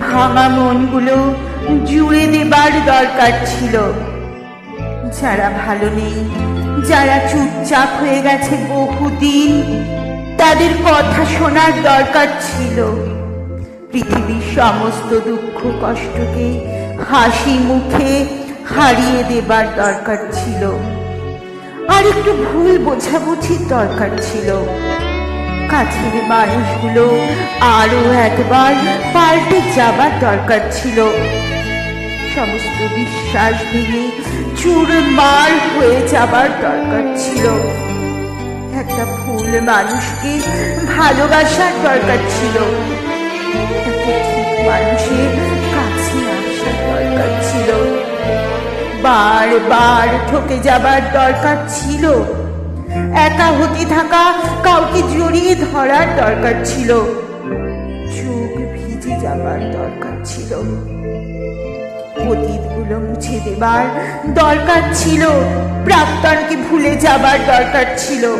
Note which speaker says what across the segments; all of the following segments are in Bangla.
Speaker 1: ভাঙা মনগুলো জুড়ে দেবার দরকার ছিল। যারা ভালো নেই, যারা চুপচাপ হয়ে গেছে বহুদিন, তাদের কথা শোনার দরকার ছিল। পৃথিবীর সমস্ত দুঃখ কষ্টকে হাসি মুখে হারিয়ে দেবার দরকার ছিল। আর একটু ভুল বোঝাবুঝির দরকার ছিল। কাছের মানুষগুলো আরো একবার পাল্টে যাবার দরকার ছিল। সমস্ত বিশ্বাস ভেঙে চুরমার হয়ে যাবার দরকার ছিল। একটা ভুল মানুষকে ভালোবাসার দরকার ছিল। একটা ঠিক মানুষের কাছে আসার দরকার ছিল। বারবার ঠকে যাবার দরকার ছিল। একা হতে থাকা কাউকে জড়িয়ে ধরার দরকার ছিল। চোখ ভিজে যাবার দরকার ছিল। অতীতগুলো মুছে দেবার দরকার ছিল। প্রাক্তনকে ভুলে যাবার দরকার ছিল।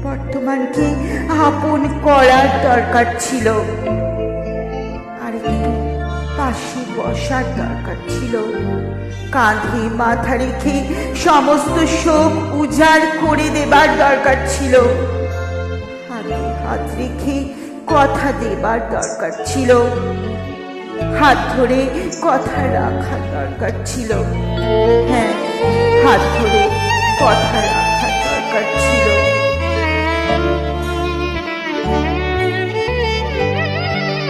Speaker 1: বর্তমানকে আপন করার দরকার ছিল। আর একটু পাশে বসার দরকার ছিল। কাঁধে মাথা রেখে সমস্ত শোক উজাড় করে দেবার দরকার ছিল। হাতে হাত রেখে কথা দেবার দরকার ছিল। হাত ধরে কথা রাখার দরকার ছিল। হ্যাঁ, হাত